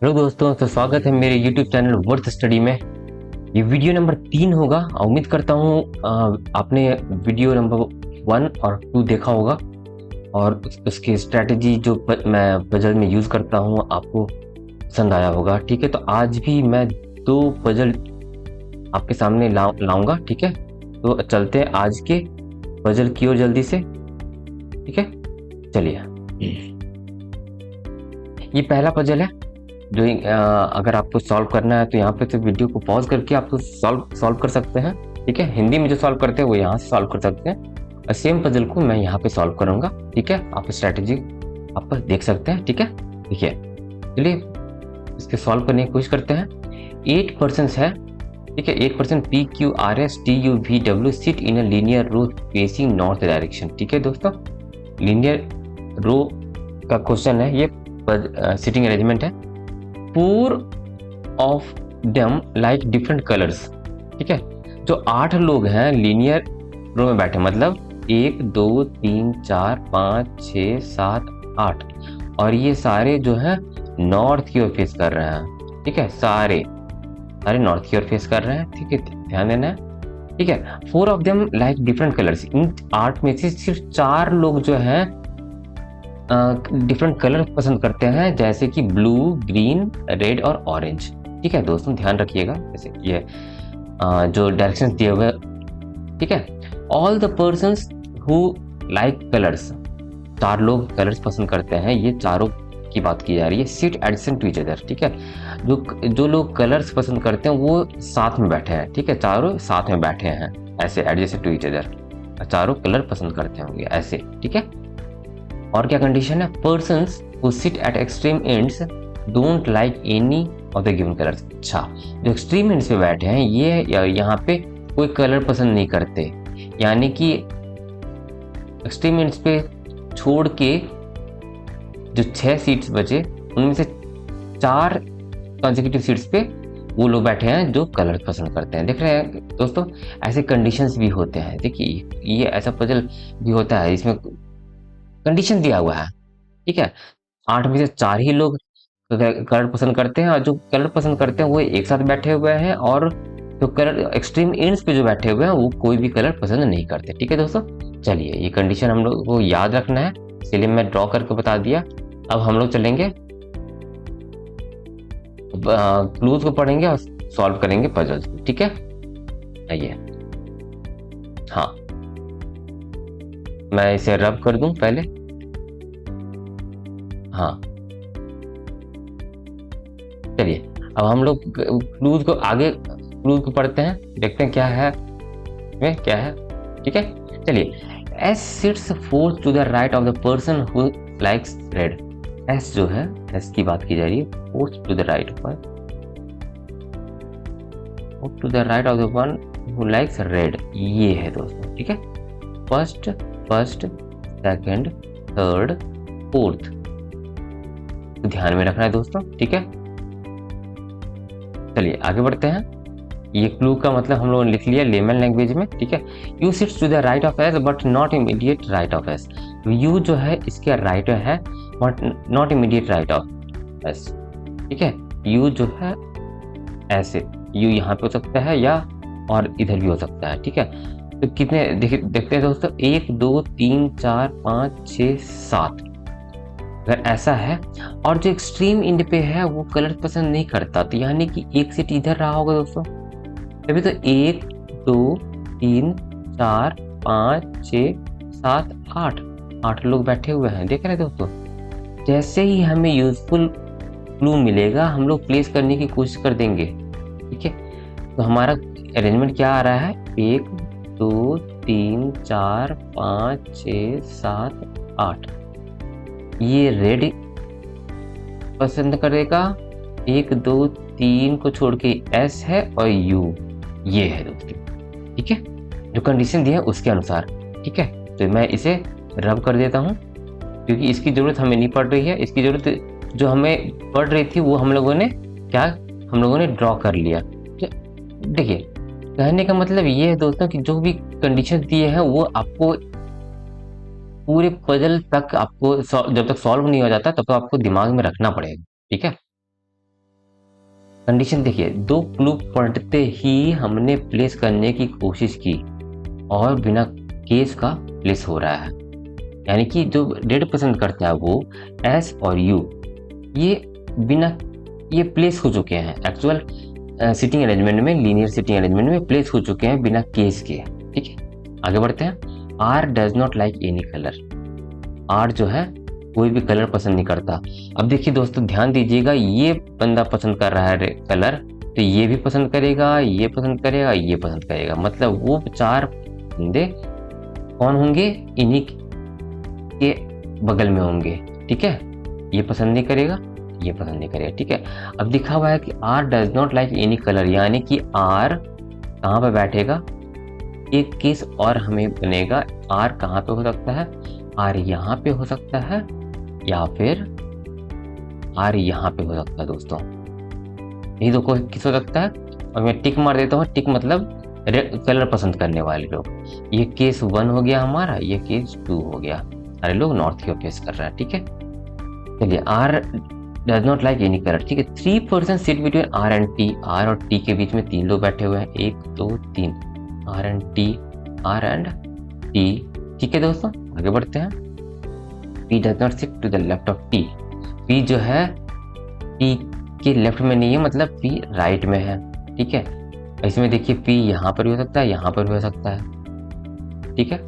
Hello दोस्तों, तो स्वागत है मेरे YouTube चैनल वर्थ स्टडी में। ये वीडियो नंबर 3 होगा। उम्मीद करता हूँ आपने वीडियो नंबर 1 और 2 देखा होगा और उसकी स्ट्रैटेजी जो मैं पजल में यूज़ करता हूँ आपको पसंद आया होगा। ठीक है, तो आज भी मैं 2 पजल आपके सामने लाऊंगा। ठीक है, तो चलते हैं आज के पजल की ओर जल्दी से। ठीक है, चलिए। ये पहला पजल है जो अगर आपको सॉल्व करना है तो यहाँ पे तो वीडियो को पॉज करके आप तो सॉल्व कर सकते हैं। ठीक है, हिंदी में जो सॉल्व करते हैं वो यहाँ से सॉल्व कर सकते हैं और सेम पजल को मैं यहाँ पे सॉल्व करूँगा। ठीक है, आप स्ट्रैटेजी आप देख सकते हैं। ठीक है, देखिए, चलिए इसके सॉल्व करने की कोशिश करते हैं। 8% है। ठीक है, 8% PQRSTUVW sit in a linear row facing north direction. ठीक है दोस्तों, लीनियर रो का क्वेश्चन है, ये सिटिंग अरेंजमेंट है। 4 of them like different colors। ठीक है, जो 8 लोग हैं लीनियर रो में बैठे, मतलब 1 2 3 4 5 6 7 8 और ये सारे जो हैं नॉर्थ की ओर फेस कर रहे हैं। ठीक है, सारे नॉर्थ की ओर फेस कर रहे हैं। ठीक है, ध्यान देना है। ठीक है, 4 of them like different colors। इन 8 में से सिर्फ 4 लोग जो हैं डिफरेंट कलर पसंद करते हैं, जैसे कि ब्लू, ग्रीन, रेड और ऑरेंज। ठीक है दोस्तों, ध्यान रखिएगा, जैसे ये जो डायरेक्शंस दिए हुए। ठीक है, all the persons who like colours, 4 लोग कलर्स पसंद करते हैं, ये चारों की बात की जा रही है। Sit adjacent to each other. ठीक है, जो लोग कलर्स पसंद करते हैं वो साथ में बैठे हैं। ठीक है, चारों साथ में बैठे हैं ऐसे एडजेसेंट टू ईच अदर, चारों कलर पसंद करते होंगे ऐसे। ठीक है, और क्या कंडीशन है? Persons who sit at extreme ends don't like any of the given colours. अच्छा, जो एक्सट्रीम एंड्स पे बैठे हैं ये यहाँ पे कोई कलर पसंद नहीं करते, यानी कि एक्सट्रीम एंड्स पे छोड़ के जो 6 सीट्स बचे उनमें से 4 कंसेक्यूटिव सीट्स पे वो लोग बैठे हैं जो कलर पसंद करते हैं। देख रहे हैं दोस्तों, ऐसे कंडीशंस भी होते हैं। देखिए, ये ऐसा पजल भी होता है, इसमें कंडीशन दिया हुआ है। ठीक है, 8 में से 4 ही लोग कलर पसंद करते हैं और जो कलर पसंद करते हैं वो एक साथ बैठे हुए हैं, और जो कलर एक्सट्रीम एंड्स पे जो बैठे हुए हैं वो कोई भी कलर पसंद नहीं करते। ठीक है दोस्तों, चलिए ये कंडीशन हम लोग को याद रखना है, इसलिए मैं ड्रॉ करके बता दिया। अब हम लोग चलेंगे, क्लूज को पढ़ेंगे और सॉल्व करेंगे पजल्स। ठीक है, आइए। हाँ, मैं इसे रब कर दूं पहले। हाँ, चलिए अब हम लोग क्लूज को क्लूज को पढ़ते हैं, देखते हैं क्या है में क्या है। ठीक है, चलिए। S sits fourth to the right of the person who likes red. S जो है, एस की बात की जा रही है, fourth to the right of the one who likes red, ये है दोस्तों। ठीक है, फर्स्ट, सेकंड, थर्ड, फोर्थ, ध्यान में रखना है दोस्तों। ठीक है, चलिए आगे बढ़ते हैं। ये क्लू का मतलब हम लोगों ने लिख लिया लेमन लैंग्वेज में। ठीक है, U sits to the right of S but not immediate right of S. U जो है इसके राइट है but not immediate right of S. ठीक है, यू जो है ऐसे, यू यहाँ पे हो सकता है या और इधर भी हो सकता है। ठीक है, तो कितने देखते हैं दोस्तों, 1 2 3 4 5 6 7। अगर ऐसा है और जो एक्सट्रीम एंड पे है वो कलर पसंद नहीं करता, तो यानी कि एक सीट इधर रहा होगा दोस्तों। तभी तो 1 2 3 4 5 6 7 8 लोग बैठे हुए हैं, देख रहे हैं दोस्तों। जैसे ही हमें यूजफुल क्लू मिलेगा हम लोग प्लेस करने की कोशिश कर देंगे। ठीक है, तो हमारा अरेंजमेंट क्या आ रहा है? 1 2 3 4 5 6 7 8। ये रेड पसंद करेगा, 1 2 3 को छोड़ के एस है और यू ये है दोस्तों। ठीक है, जो कंडीशन दी है उसके अनुसार। ठीक है, तो मैं इसे रब कर देता हूँ क्योंकि इसकी ज़रूरत हमें नहीं पड़ रही है। इसकी ज़रूरत जो हमें पड़ रही थी वो हम लोगों ने ड्रॉ कर लिया। देखिए, कहने का मतलब ये है दोस्तों कि जो भी कंडीशन दिए हैं वो आपको पूरे पजल तक, आपको जब तक सॉल्व नहीं हो जाता तब तक आपको दिमाग में रखना पड़ेगा। ठीक है, कंडीशन देखिए, 2 क्लू पढ़ते ही हमने प्लेस करने की कोशिश की और बिना केस का प्लेस हो रहा है, यानी कि जो डेट पसंद करता है वो एस और यू ये बिना ये प्लेस हो चुके हैं एक्चुअल सिटिंग अरेंजमेंट में, लीनियर सिटिंग अरेंजमेंट में प्लेस हो चुके हैं बिना केस के। ठीक है, आगे बढ़ते हैं। R does not like any colour, R जो है कोई भी कलर पसंद नहीं करता। अब देखिए दोस्तों ध्यान दीजिएगा, ये बंदा पसंद कर रहा है कलर, तो ये भी पसंद करेगा, ये पसंद करेगा, ये पसंद करेगा, मतलब वो 4 बंदे कौन होंगे, इन्हीं के बगल में होंगे। ठीक है, ये पसंद नहीं करेगा, ये पसंद नहीं करेगा। ठीक है, अब लिखा हुआ है कि R does not like any colour, यानी कि आर कहाँ पे बैठेगा, एक केस और हमें बनेगा। आर कहाँ पे हो सकता है, आर यहाँ पे हो सकता है या फिर आर यहाँ पे हो सकता है दोस्तों, यही दो को किस हो सकता है। और मैं टिक मार देता हूँ, टिक मतलब कलर पसंद करने वाले लोग। ये केस 1 हो गया हमारा, ये केस 2 हो गया, सारे लोग नॉर्थ की ओर फेस कर रहे हैं। ठीक है, चलिए R does not like any colour. ठीक है, 3 person sit between R and T, R और टी के बीच में 3 लोग बैठे हुए हैं, 1 2 3, R and T, R and T. ठीक है दोस्तों, आगे बढ़ते हैं। P does not sit to the left of T, P जो है T के लेफ्ट में नहीं है, मतलब P राइट में है। ठीक है, इसमें देखिए P यहाँ पर भी हो सकता है, यहाँ पर भी हो सकता है। ठीक है,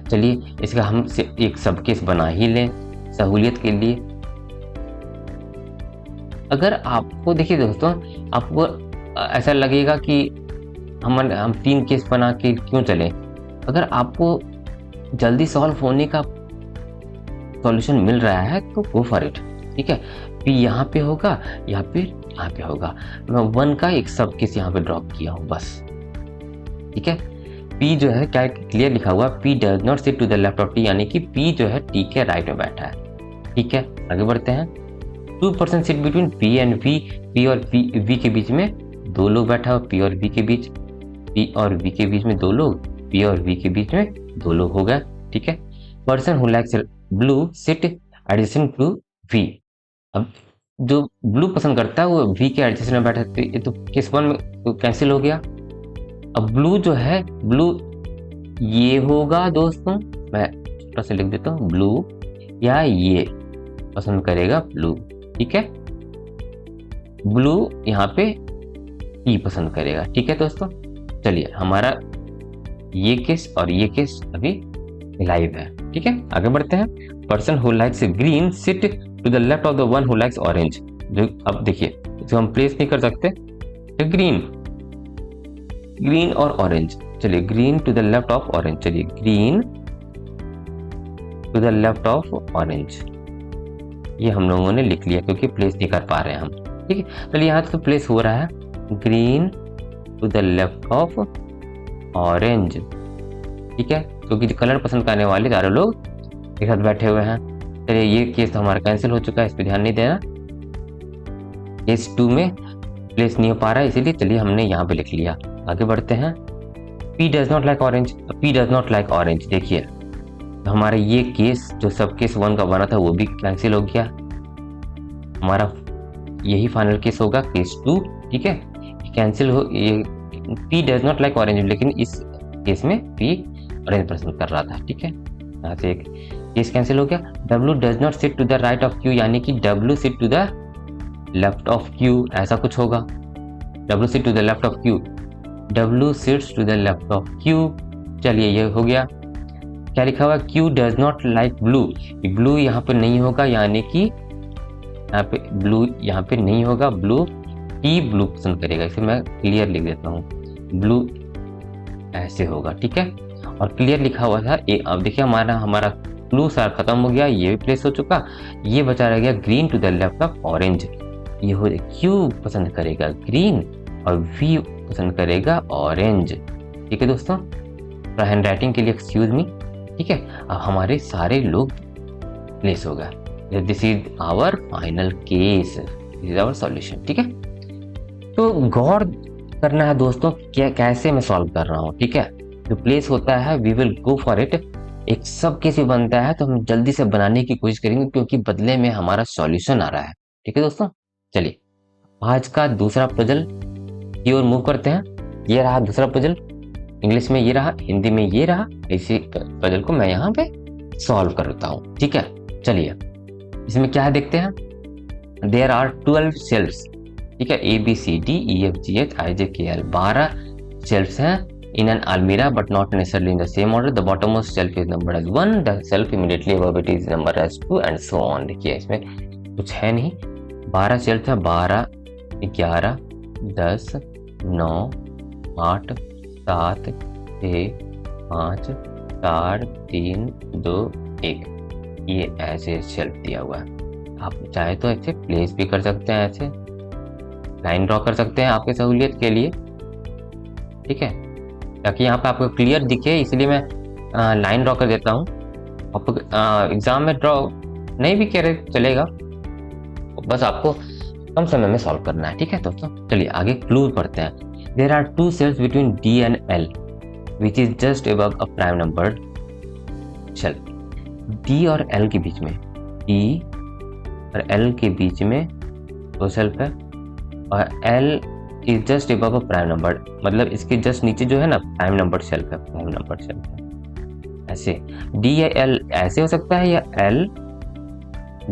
चलिए इसका हम एक सब केस बना ही लें सहूलियत के लिए। अगर आपको देखिए दोस्तों, आपको ऐसा लगेगा कि हम 3 केस बना के क्यों चलें, अगर आपको जल्दी सॉल्व होने का सॉल्यूशन मिल रहा है तो गो फॉर इट। ठीक है, P यहाँ पे होगा या फिर यहाँ पे होगा, मैं 1 का एक सब केस यहाँ पे ड्रॉप किया हूँ बस। ठीक है, P जो है क्या क्लियर लिखा हुआ, P does not sit to the left of T, यानी कि P जो है T के राइट में बैठा है। ठीक है, आगे बढ़ते हैं। 2 person sit between P and V, P और V के बीच में 2 लोग बैठा हुआ, P और V के बीच, P और V के बीच में 2 लोग, P और V के बीच में 2 लोग हो गए। ठीक है, person who likes blue sit adjacent to V, अब जो ब्लू पसंद करता है वो V के एडजेसेंट में बैठा, ये तो केस 1 में तो कैंसिल हो गया। अब ब्लू जो है, ब्लू ये होगा दोस्तों, मैं छोटा सा लिख देता हूँ, ब्लू या ये पसंद करेगा ब्लू। ठीक है, ब्लू यहाँ पे E पसंद करेगा। ठीक है दोस्तों, चलिए हमारा ये केस और ये केस अभी लाइव है। ठीक है, आगे बढ़ते हैं। Person who likes green sit to the left of the one who likes orange, जो अब देखिए इसको हम प्लेस नहीं कर सकते, तो ग्रीन और ऑरेंज, चलिए green to the left of orange, चलिए green to the left of orange, ये हम लोगों ने लिख लिया क्योंकि प्लेस नहीं कर पा रहे हैं हम। ठीक है, चलिए यहाँ तो प्लेस हो रहा है, green to the left of orange. ठीक है, क्योंकि कलर पसंद करने वाले चारों लोग एक साथ बैठे हुए हैं। चलिए ये केस तो हमारा कैंसिल हो चुका है, इस पर ध्यान नहीं देना, केस 2 में प्लेस नहीं हो पा रहा है, इसीलिए चलिए हमने यहाँ पे लिख लिया। आगे बढ़ते हैं। P does not like orange, P does not like orange, देखिए तो हमारा ये केस जो सब केस 1 का बना था वो भी कैंसिल हो गया, हमारा यही फाइनल केस होगा केस 2। ठीक है, कैंसिल हो, ये P does not like orange, लेकिन इस केस में P ऑरेंज पसंद कर रहा था। ठीक है, यहाँ से एक केस कैंसिल हो गया। W does not sit to the right of Q, यानी कि W sit to the left of Q, ऐसा कुछ होगा, W sit to the left of Q, W sits to the left of Q। चलिए ये हो गया। क्या लिखा हुआ, Q does not like blue, blue यहाँ पे नहीं होगा, यानी कि यहाँ पे ब्लू यहाँ पे नहीं होगा, ब्लू T ब्लू पसंद करेगा, इसे मैं क्लियर लिख देता हूँ, ब्लू ऐसे होगा। ठीक है, और क्लियर लिखा हुआ था ए। अब देखिए हमारा ब्लू सारा खत्म हो गया, ये भी प्लेस हो चुका, ये बचा रह गया green to the left of orange. ये हो Q पसंद करेगा ग्रीन और V पसंद करेगा ऑरेंज। ठीक है दोस्तों, हैंड राइटिंग के लिए एक्सक्यूज मी। ठीक है, अब हमारे सारे लोग प्लेस हो गए, this is our final case, this is our solution. ठीक है, तो गौर करना है दोस्तों कैसे मैं सॉल्व कर रहा हूँ। ठीक है, जो प्लेस होता है we will go for it, एक सब केस भी बनता है तो हम जल्दी से बनाने की कोशिश करेंगे क्योंकि बदले में हमारा सॉल्यूशन आ रहा है। ठीक है दोस्तों, चलिए आज का दूसरा पजल की ओर मूव करते हैं। ये रहा दूसरा पजल, इंग्लिश में ये रहा, हिंदी में ये रहा। इसी पजल को मैं यहाँ पे सॉल्व करता हूँ, ठीक है। चलिए इसमें क्या है देखते हैं। देयर आर 12 शेल्फ्स, ठीक है, ABCDEFGHIJKL 12 शेल्फ्स हैं in an almirah but not necessarily in the same order. The bottommost shelf is numbered as 1, the shelf immediately above it is numbered as 2 and so on। देखिए इसमें कुछ है नहीं, 12 shelf है, 12, 11, 10, 9, 8, 7, 6, 5, 4, 3, 2, 1। ये ऐसे शेल्फ दिया हुआ है। आप चाहे तो ऐसे प्लेस भी कर सकते हैं, ऐसे लाइन ड्रॉ कर सकते हैं आपके सहूलियत के लिए, ठीक है, ताकि यहाँ पे आपको क्लियर दिखे, इसलिए मैं लाइन ड्रॉ कर देता हूँ। आप एग्जाम में ड्रॉ नहीं भी करे चलेगा, बस आपको कम समय में सॉल्व करना है, ठीक है दोस्तों। चलिए आगे क्लू पढ़ते हैं। There are 2 cells between D and L which is just above a prime number shelf. D और L के बीच में, D और L के बीच में 2 शेल्फ है और L is just above a prime number, मतलब इसके जस्ट नीचे जो है ना प्राइम नंबर शेल्फ है, प्राइम नंबर शेल्फ है। ऐसे D या L ऐसे हो सकता है, या L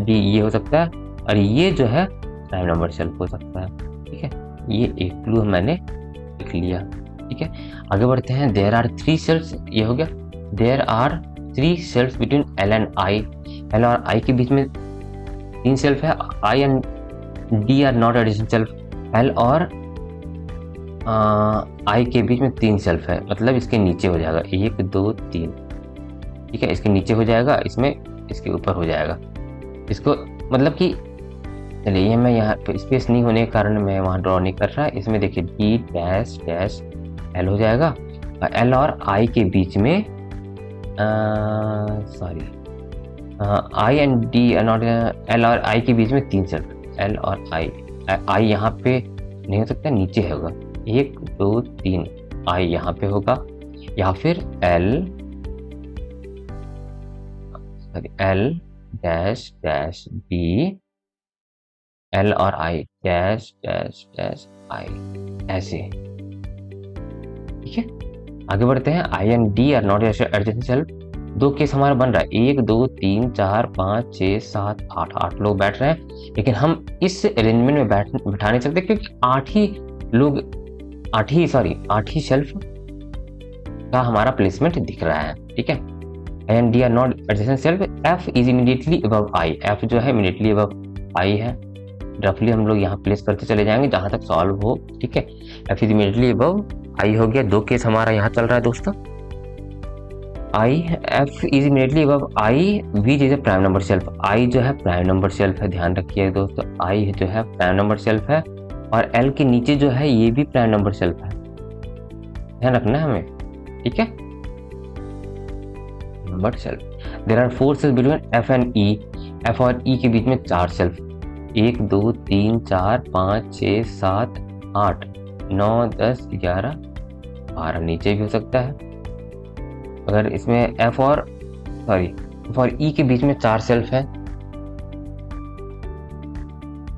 D ये हो सकता है, और ये जो है प्राइम नंबर शेल्फ हो सकता है, ठीक है। ये एक क्लू मैंने लिख लिया, ठीक है। आगे बढ़ते हैं। देयर आर 3 शेल्फ्स, ये हो गया। There are 3 shelves between L and I, L और I के बीच में 3 शेल्फ है। I and D are not addition shelf. L और I के बीच में 3 शेल्फ है, मतलब इसके नीचे हो जाएगा 1, 2, 3, ठीक है। इसके नीचे हो जाएगा, इसमें इसके ऊपर हो जाएगा, इसको मतलब कि चलिए ये मैं यहाँ पे स्पेस नहीं होने के कारण मैं वहाँ ड्रॉ नहीं कर रहा। इसमें देखिए D डैश डैश L हो जाएगा, और L और I के बीच में sorry I and D not, L और I के बीच में 3 शेल्फ, L और I यहाँ पे नहीं हो सकता, नीचे होगा 1, 2, 3, I यहाँ पे होगा, या फिर L dash dash B, L और I dash dash dash I, ऐसे, ठीक है। आगे बढ़ते हैं। I and D are not adjacent shelf. 2 case हमारा बन रहा है, 1, 2, 3, 4, 5, 6, 7, 8 लोग बैठ रहे हैं, लेकिन हम इस अरेंजमेंट में बैठा नहीं सकते क्योंकि 8 ही शेल्फ का हमारा प्लेसमेंट दिख रहा है, ठीक है। And D R not adjacent shelf. F is immediately above I, F जो है इमीडिएटली अबव I है। रफली हम लोग यहाँ प्लेस करते चले जाएंगे जहां तक सॉल्व हो, ठीक है। F is immediately above I हो गया। 2 केस हमारा यहाँ चल रहा है दोस्तों। F is immediately above I, which is a prime number shelf. I जो है प्राइम नंबर शेल्फ है, ध्यान रखिए दोस्तों, I जो है प्राइम नंबर शेल्फ है, और L के नीचे जो है ये भी प्राइम नंबर शेल्फ है, ध्यान रखना है हमें, ठीक है। Number shelf. There are 4 shelf between F and E, F और E के बीच में 4 शेल्फ, 1, 2, 3, 4, 5, 6, 7, 8, 9, 10, 11, 12 नीचे भी हो सकता है। अगर इसमें F और E के बीच में 4 शेल्फ है,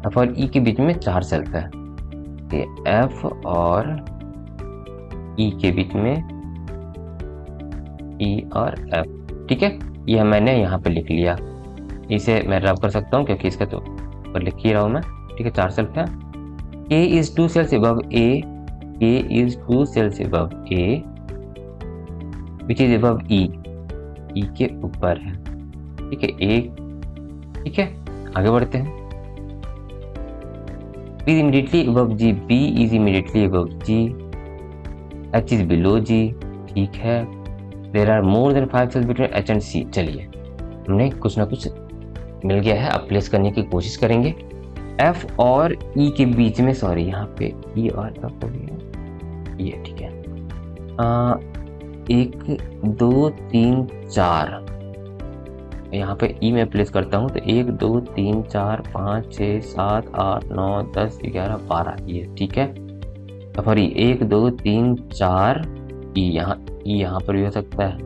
F और E के बीच में 4 शेल्फ है, F और E के बीच में E और F, ठीक है। यह मैंने यहाँ पे लिख लिया, इसे मैं रब कर सकता हूँ क्योंकि इसका तो पर लिख ही रहा हूँ मैं, ठीक है। 4 शेल्फ है। K is 2 cells above A, K is 2 cells above A which is above E, E के ऊपर है, ठीक है, एक, ठीक है। आगे बढ़ते हैं। B is immediately above G, B is immediately above G, H is below G, ठीक है। There are more than 5 cells between H and C। चलिए हमने कुछ ना कुछ मिल गया है, अब प्लेस करने की कोशिश करेंगे। F और E के बीच में, सॉरी यहाँ पे E और F हो गया, ये ठीक है। 1, 2, 3, 4 यहाँ पे E में प्लेस करता हूँ तो 1, 2, 3, 4, 5, 6, 7, 8, 9, 10, 11, 12 ये ठीक है। सॉरी 1, 2, 3, 4 E यहाँ पर भी हो सकता है,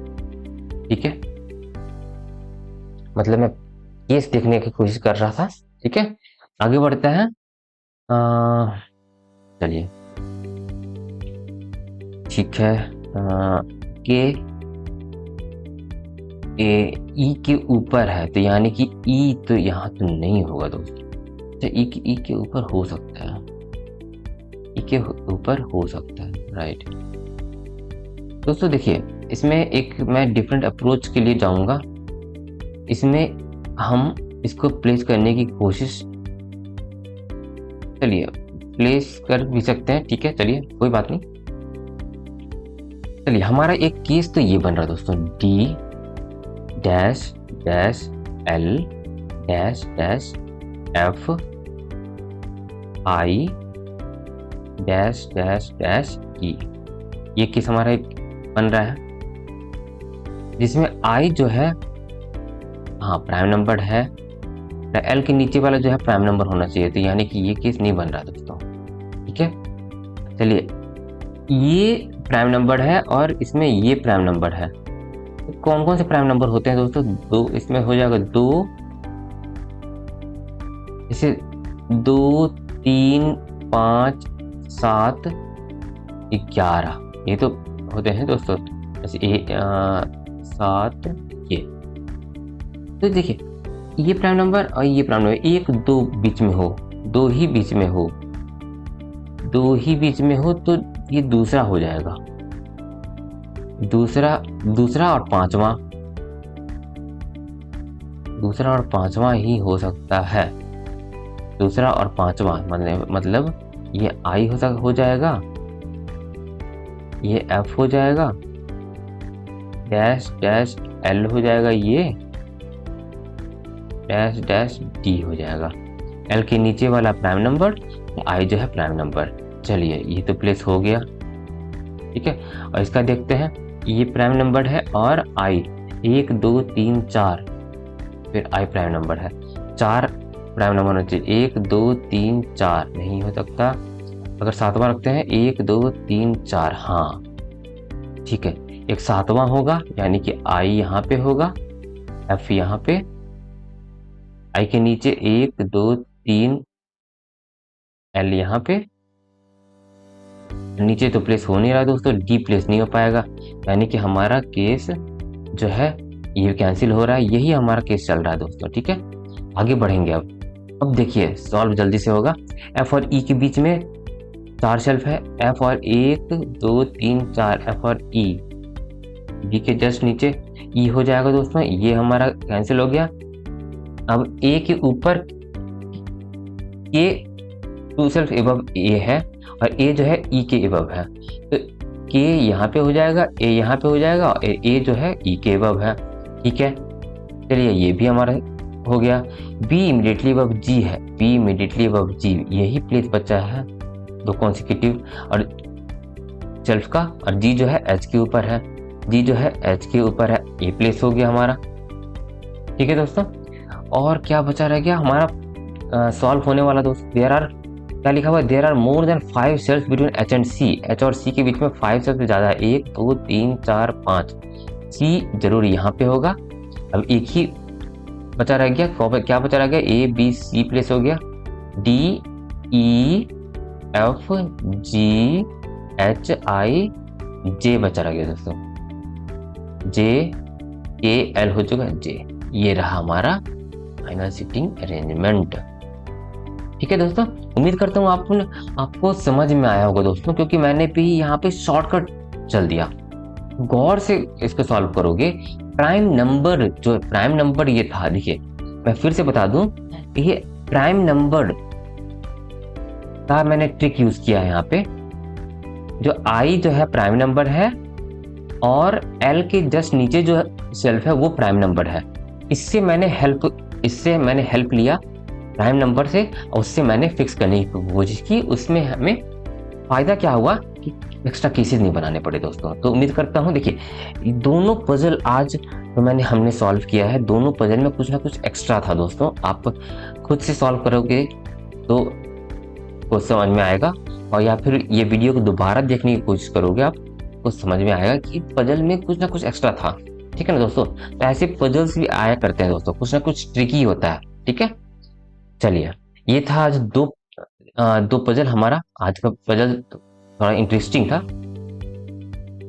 ठीक है। मतलब मैं केस देखने की कोशिश कर रहा था, ठीक है। आगे बढ़ते हैं। चलिए ठीक है। के ई के ऊपर है तो यानी कि ई तो यहाँ तो नहीं होगा दोस्तों। अच्छा ई के ऊपर हो सकता है, ई के ऊपर हो सकता है, राइट। दोस्तों देखिए इसमें एक मैं डिफरेंट अप्रोच के लिए जाऊंगा। इसमें हम इसको प्लेस करने की कोशिश, चलिए प्लेस कर भी सकते हैं, ठीक है चलिए कोई बात नहीं। चलिए हमारा एक केस तो ये बन रहा है दोस्तों, D dash dash L dash dash F I dash dash dash ई। ये केस हमारा एक बन रहा है जिसमें आई जो है हाँ प्राइम नंबर है, एल के नीचे वाला जो है प्राइम नंबर होना चाहिए, तो यानी कि ये केस नहीं बन रहा दोस्तों, ठीक है। चलिए ये प्राइम नंबर है और इसमें ये प्राइम नंबर है। तो कौन कौन से प्राइम नंबर होते हैं दोस्तों? दो, इसमें हो जाएगा 2, इसे 2 3 5 7 11 ये तो होते हैं दोस्तों, ऐसे 7 ये। तो देखिए ये प्राइम नंबर और ये प्राइम नंबर, एक दो बीच में हो, दो ही बीच में हो, दो ही बीच में हो तो ये दूसरा हो जाएगा, दूसरा और पांचवा, दूसरा और पांचवा ही हो सकता है, दूसरा और पांचवा मतलब ये आई हो जाएगा, ये एफ हो जाएगा, डैश डैश एल हो जाएगा, ये डैश डैश डी हो जाएगा। एल के नीचे वाला प्राइम नंबर, आई जो है प्राइम नंबर। चलिए ये तो प्लेस हो गया, ठीक है। और इसका देखते हैं, ये प्राइम नंबर है और आई 1 2 3 4, फिर आई प्राइम नंबर है, 4 प्राइम नंबर होना चाहिए, 1 2 3 4 नहीं हो सकता। अगर सातवां रखते हैं 1 2 3 4, हाँ ठीक है, एक सातवां होगा यानी कि आई यहाँ पे होगा, एफ यहाँ पे, आई के नीचे 1 2 3 एल यहाँ पे, नीचे तो प्लेस हो नहीं रहा दोस्तों, डी प्लेस नहीं हो पाएगा, यानी कि हमारा केस जो है ये कैंसिल हो रहा है, यही हमारा केस चल रहा है दोस्तों, ठीक है। आगे बढ़ेंगे अब देखिए सॉल्व जल्दी से होगा। एफ और ई के बीच में 4 शेल्फ है, एफ और 1 2 3 4, एफ और ई, बी के जस्ट नीचे ई हो जाएगा दोस्तों, ये हमारा कैंसिल हो गया। अब ए के ऊपर ए 2 शेल्फ एबव ए है और ए जो है ई के एबव है, तो के यहाँ पे हो जाएगा, ए यहाँ पे हो जाएगा और ए जो है ई के एबव है, ठीक है। चलिए ये भी हमारा हो गया। बी इमीडिएटली अबव जी है, बी इमीडिएटली अबव जी, यही प्लेस बचा है 2 कॉन्सिक्यूटिव और शेल्फ का, और जी जो है एच के ऊपर है, जी जो है एच के ऊपर है, ये प्लेस हो गया हमारा, ठीक है दोस्तों। और क्या बचा रह गया हमारा सॉल्व होने वाला दोस्त? देयर आर, क्या लिखा हुआ है, there are more than 5 cells between H and C, H और सी के बीच में 5 सेल्स से ज़्यादा है, 1 2 3 4 5, सी जरूर यहाँ पे होगा। अब एक ही बचा रह गया, क्या बचा रह गया, ए बी सी प्लेस हो गया, D E F G H I J बचा रह गया दोस्तों, जे के एल हो चुका है, जे, ये रहा हमारा फाइनल सीटिंग अरेंजमेंट, ठीक है दोस्तों। उम्मीद करता हूँ आपको समझ में आया होगा दोस्तों, क्योंकि मैंने भी यहाँ पे शॉर्टकट चल दिया, गौर से इसको सॉल्व करोगे। प्राइम नंबर, जो प्राइम नंबर ये था, देखिए मैं फिर से बता दूं, ये प्राइम नंबर का मैंने ट्रिक यूज किया है यहाँ पे, जो आई जो है प्राइम नंबर है और एल के जस्ट नीचे जो शेल्फ है वो प्राइम नंबर है, इससे मैंने हेल्प लिया प्राइम नंबर से, और उससे मैंने फिक्स करने की कोशिश की। उसमें हमें फायदा क्या हुआ कि एक्स्ट्रा केसेस नहीं बनाने पड़े दोस्तों। तो उम्मीद करता हूँ, देखिए दोनों पजल आज तो हमने सॉल्व किया है, दोनों पजल में कुछ ना कुछ एक्स्ट्रा था दोस्तों, आप खुद से सॉल्व करोगे तो कुछ समझ में आएगा, और या फिर ये वीडियो को दोबारा देखने की कोशिश करोगे, आपको समझ में आएगा कि पजल में कुछ ना कुछ एक्स्ट्रा था, ठीक है ना दोस्तों। तो ऐसे पजल्स भी आया करते हैं दोस्तों, कुछ ना कुछ ट्रिकी होता है, ठीक है। चलिए ये था आज 2 दो पजल, हमारा आज का पजल थोड़ा इंटरेस्टिंग था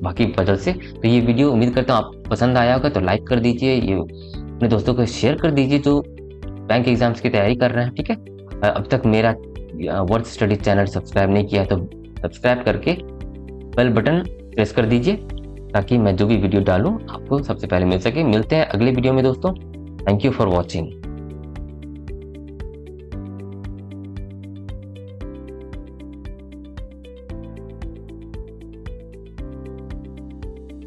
बाकी पजल से। तो ये वीडियो उम्मीद करता हूँ आपको पसंद आया होगा, तो लाइक कर दीजिए, ये अपने दोस्तों को शेयर कर दीजिए जो बैंक एग्जाम्स की तैयारी कर रहे हैं, ठीक है। अब तक मेरा वर्थ स्टडी चैनल सब्सक्राइब नहीं किया तो सब्सक्राइब करके बेल बटन प्रेस कर दीजिए ताकि मैं जो भी वीडियो डालूं आपको सबसे पहले मिल सके। मिलते हैं अगले वीडियो में दोस्तों। Thank you for watching.